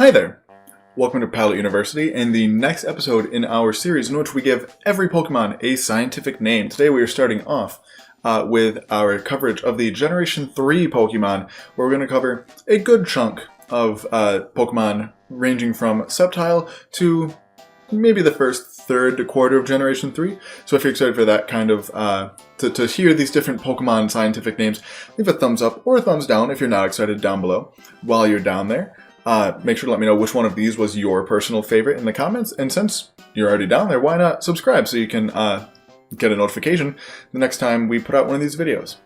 Hi there! Welcome to Pallet University and the next episode in our series in which we give every Pokemon a scientific name. Today we are starting off with our coverage of the Generation 3 Pokemon, where we're going to cover a good chunk of Pokemon ranging from Sceptile to maybe the first third to quarter of Generation 3. So if you're excited for that kind of, to hear these different Pokemon scientific names, leave a thumbs up or a thumbs down if you're not excited down below while you're down there. Make sure to let me know which one of these was your personal favorite in the comments, and since you're already down there, why not subscribe so you can get a notification the next time we put out one of these videos.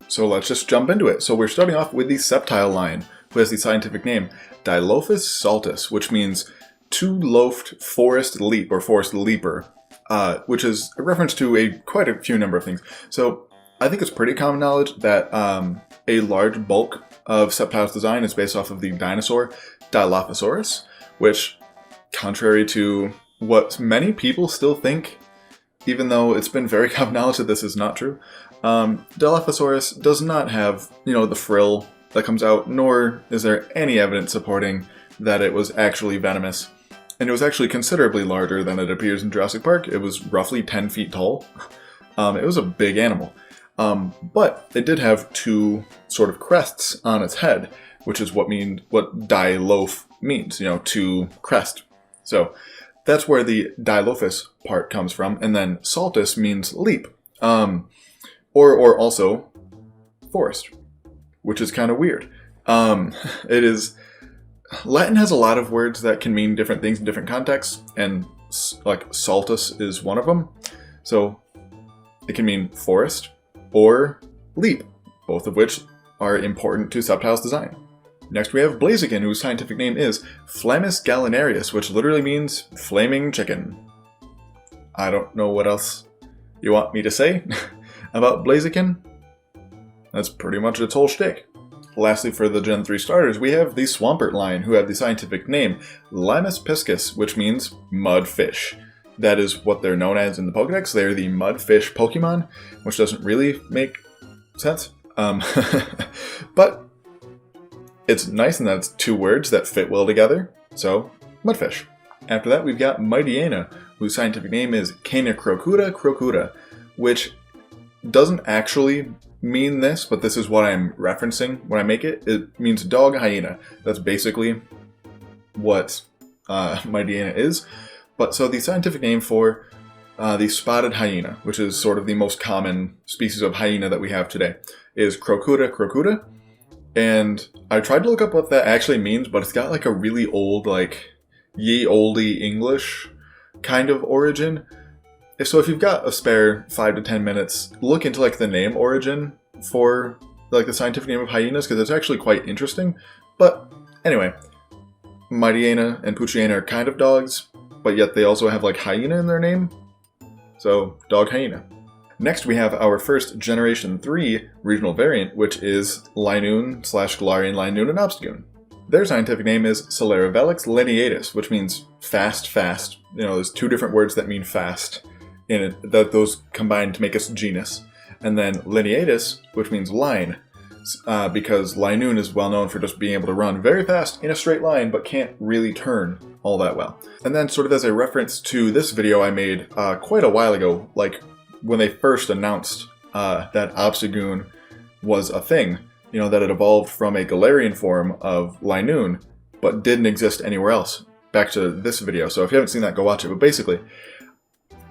So let's just jump into it. So we're starting off with the Sceptile line, who has the scientific name Dilophus saltus, which means two-loafed forest leap, or forest leaper, which is a reference to quite a few number of things. So I think it's pretty common knowledge that a large bulk of Sceptile's design is based off of the dinosaur Dilophosaurus, which, contrary to what many people still think, even though it's been very common knowledge that this is not true, Dilophosaurus does not have, the frill that comes out, nor is there any evidence supporting that it was actually venomous. And it was actually considerably larger than it appears in Jurassic Park. It was roughly 10 feet tall. It was a big animal. But it did have two sort of crests on its head, which is what Diloph means, to crest. So that's where the Dilophus part comes from, and then saltus means leap, or also forest, which is kind of weird. Latin has a lot of words that can mean different things in different contexts, and like saltus is one of them. So it can mean forest or leap, both of which are important to Sceptile's design. Next we have Blaziken, whose scientific name is Flammis gallinarius, which literally means flaming chicken. I don't know what else you want me to say about Blaziken. That's pretty much its whole shtick. Lastly, for the Gen 3 starters, we have the Swampert line, who have the scientific name Limus piscis, which means mud fish. That is what they're known as in the Pokedex. They're the mudfish Pokemon, which doesn't really make sense. But it's nice and that's two words that fit well together. So, mudfish. After that, we've got Mightyena, whose scientific name is Canicrocuta, which doesn't actually mean this, but this is what I'm referencing when I make it. It means dog hyena. That's basically what Mightyena is. But so the scientific name for the spotted hyena, which is sort of the most common species of hyena that we have today, is crocuta. And I tried to look up what that actually means, but it's got like a really old, ye olde English kind of origin. So if you've got a spare 5 to 10 minutes, look into the name origin for the scientific name of hyenas, because it's actually quite interesting. But anyway, Mightyena and Poochyena are kind of dogs, but yet they also have hyena in their name. So, dog hyena. Next we have our first Generation 3 regional variant, which is Linoon / Galarian Linoon and Obstagoon. Their scientific name is Celerivelox lineatus, which means fast. There's two different words that mean fast in it, those combine to make us genus. And then lineatus, which means line, because Linoon is well known for just being able to run very fast in a straight line, but can't really turn all that well. And then sort of as a reference to this video I made quite a while ago, when they first announced that Obstagoon was a thing, that it evolved from a Galarian form of Linoon, but didn't exist anywhere else. Back to this video, so if you haven't seen that, go watch it. But basically,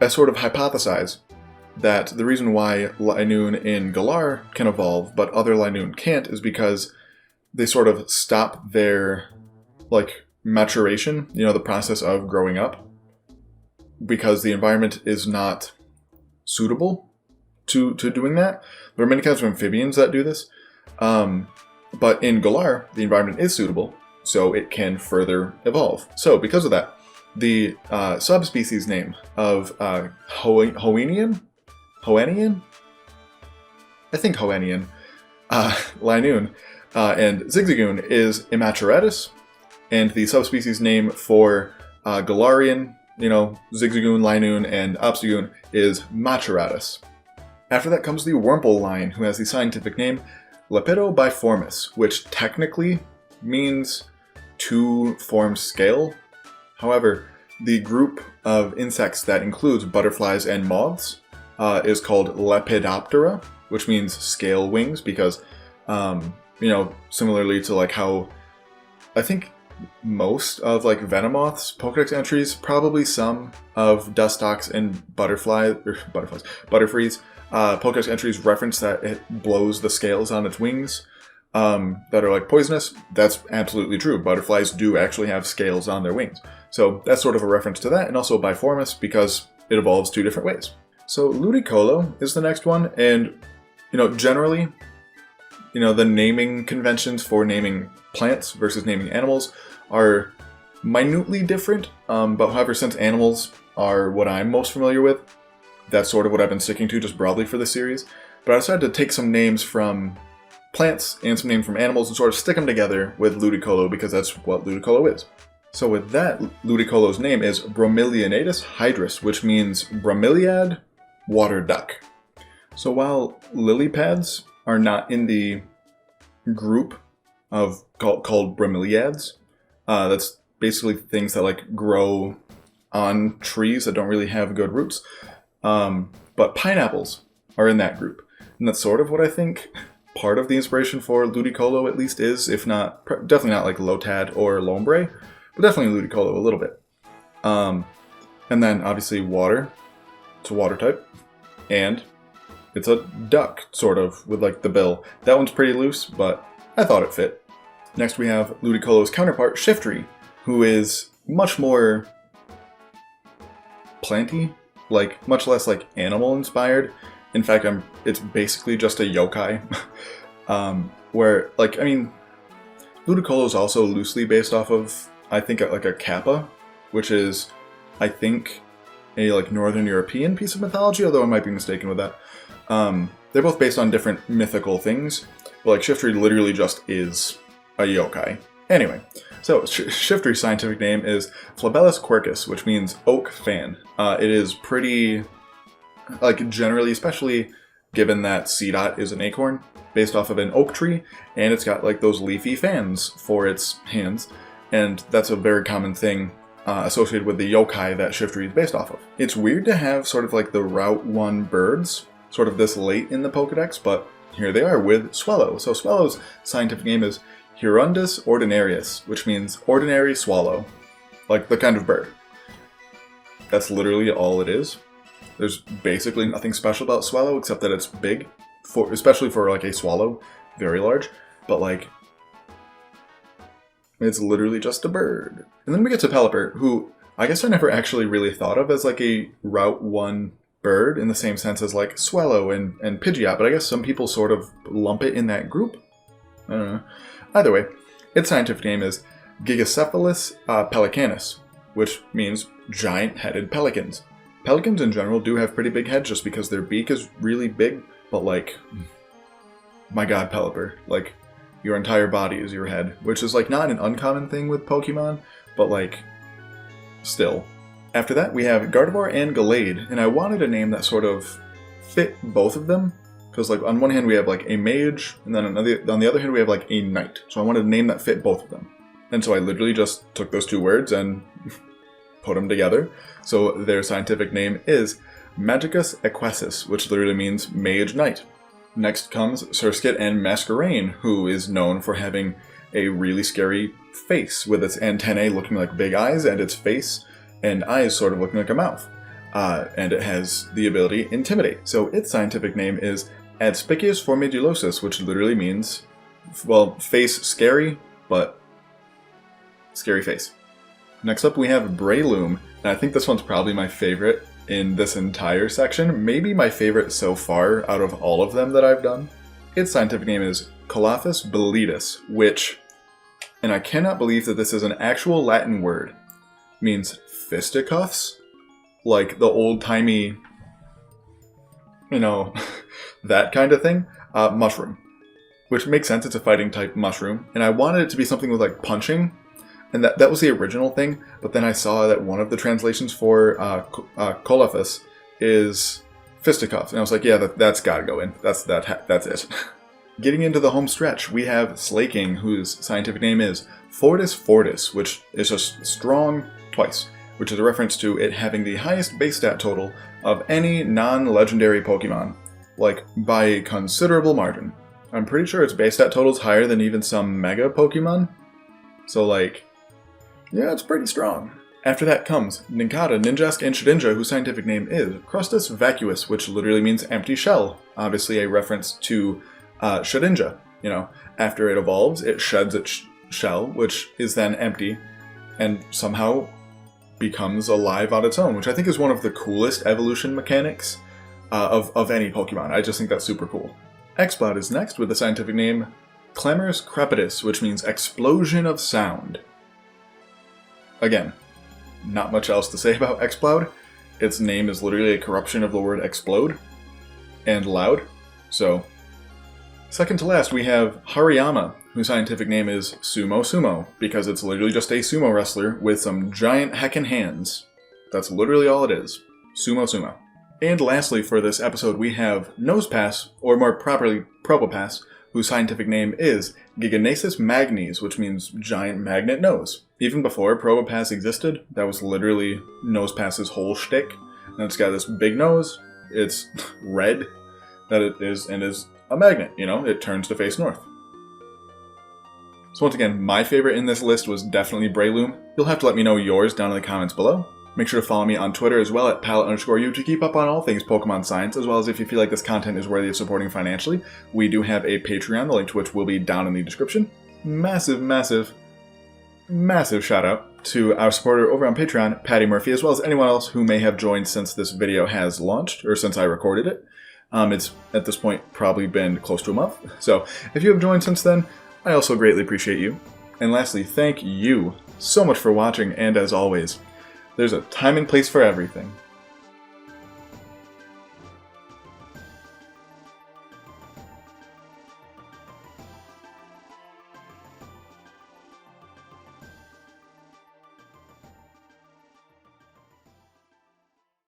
I sort of hypothesize that the reason why Linoon in Galar can evolve, but other Linoon can't, is because they sort of stop their, maturation, the process of growing up, because the environment is not suitable to doing that. There are many kinds of amphibians that do this, but in Galar, the environment is suitable, so it can further evolve. So because of that, the subspecies name of Hoennian? I think Hoennian. Linoon and Zigzagoon is immaturatus, and the subspecies name for Galarian, Zigzagoon, Linoon, and Obstagoon is maturatus. After that comes the Wurmple line, who has the scientific name Lepido biformis, which technically means two-formed scale. However, the group of insects that includes butterflies and moths is called Lepidoptera, which means scale wings, because, similarly to like how I think most of like Venomoth's Pokedex entries, probably some of Dustox and Butterfree's Pokedex entries reference that it blows the scales on its wings that are like poisonous. That's absolutely true. Butterflies do actually have scales on their wings. So that's sort of a reference to that, and also biformis because it evolves two different ways. So Ludicolo is the next one, and generally, the naming conventions for naming plants versus naming animals are minutely different, but however, since animals are what I'm most familiar with, that's sort of what I've been sticking to just broadly for this series. But I decided to take some names from plants and some names from animals and sort of stick them together with Ludicolo because that's what Ludicolo is. So with that, Ludicolo's name is Bromelianatus hydrus, which means bromeliad, water duck. So while lily pads are not in the group of called bromeliads, that's basically things that like grow on trees that don't really have good roots. But pineapples are in that group, and that's sort of what I think part of the inspiration for Ludicolo at least is, if not, definitely not like Lotad or Lombre, but definitely Ludicolo a little bit. And then obviously water, it's a water type, and it's a duck, sort of, with like the bill. That one's pretty loose, but I thought it fit. Next we have Ludicolo's counterpart, Shiftry, who is much more planty, like much less like animal inspired. In fact, it's basically just a yokai. Where, like, I mean, Ludicolo is also loosely based off of, I think, like a kappa, which is, I think, a like Northern European piece of mythology, although I might be mistaken with that. They're both based on different mythical things, but like Shiftry literally just is a yokai. Anyway, so Shiftry's scientific name is Flabellus quercus, which means oak fan. It is pretty, like, generally, especially given that C-Dot is an acorn based off of an oak tree, and it's got like those leafy fans for its hands, and that's a very common thing associated with the yokai that Shiftry is based off of. It's weird to have sort of like the Route 1 birds sort of this late in the Pokedex, but here they are with Swallow. So Swallow's scientific name is Hirundus ordinarius, which means ordinary swallow, like the kind of bird. That's literally all it is. There's basically nothing special about Swallow except that it's big, especially for like a swallow, very large, but like it's literally just a bird. And then we get to Pelipper, who I guess I never actually really thought of as like a Route 1 bird in the same sense as like Swallow and Pidgeot, but I guess some people sort of lump it in that group. I don't know. Either way, its scientific name is Gigacephalus pelecanus, which means giant-headed pelicans. Pelicans in general do have pretty big heads just because their beak is really big, but like, my god, Pelipper, like, your entire body is your head, which is like not an uncommon thing with Pokemon, but like, still. After that, we have Gardevoir and Gallade, and I wanted a name that sort of fit both of them, because like on one hand we have like a mage, and then on the other hand we have like a knight. So I wanted a name that fit both of them. And so I literally just took those two words and put them together. So their scientific name is Magicus Equesis, which literally means mage knight. Next comes Surskit and Masquerain, who is known for having a really scary face, with its antennae looking like big eyes, and its face and eyes sort of looking like a mouth. And it has the ability Intimidate. So its scientific name is Adspicius formidulosus, which literally means, well, face scary, but scary face. Next up we have Breloom, and I think this one's probably my favorite in this entire section, maybe my favorite so far out of all of them that I've done. Its scientific name is Colaphus boletus, which, and I cannot believe that this is an actual Latin word, means fisticuffs, like the old-timey, that kind of thing, mushroom. Which makes sense, it's a fighting type mushroom, and I wanted it to be something with like punching, and that was the original thing, but then I saw that one of the translations for Colaphus is fisticuffs, and I was like, yeah, that's gotta go in, that's it. Getting into the home stretch, we have Slaking, whose scientific name is Fortis, which is just strong twice, which is a reference to it having the highest base stat total of any non-legendary Pokemon, like by a considerable margin. I'm pretty sure its base stat total is higher than even some Mega Pokemon, so like, yeah, it's pretty strong. After that comes Nincada, Ninjask, and Shedinja, whose scientific name is Crustus vacuus, which literally means empty shell. Obviously a reference to Shedinja. You know, after it evolves, it sheds its shell, which is then empty, and somehow becomes alive on its own, which I think is one of the coolest evolution mechanics of any Pokemon. I just think that's super cool. Exploud is next with the scientific name Clamorus crepitus, which means explosion of sound. Again, not much else to say about Exploud. Its name is literally a corruption of the word explode and loud. So, second to last, we have Hariyama, whose scientific name is Sumo, because it's literally just a sumo wrestler with some giant heckin' hands. That's literally all it is. Sumo. And lastly, for this episode, we have Nosepass, or more properly, Probopass, whose scientific name is Giganasus magnes, which means giant magnet nose. Even before Probopass existed, that was literally Nosepass's whole shtick. And it's got this big nose, it's red, that it is, and is a magnet, you know, it turns to face north. So once again, my favorite in this list was definitely Breloom. You'll have to let me know yours down in the comments below. Make sure to follow me on Twitter as well at Pallet_U to keep up on all things Pokemon science, as well as if you feel like this content is worthy of supporting financially, we do have a Patreon, the link to which will be down in the description. Massive shout out to our supporter over on Patreon, Patty Murphy, as well as anyone else who may have joined since this video has launched, or since I recorded it. It's, at this point, probably been close to a month, so if you have joined since then, I also greatly appreciate you. And lastly, thank you so much for watching, and as always, there's a time and place for everything.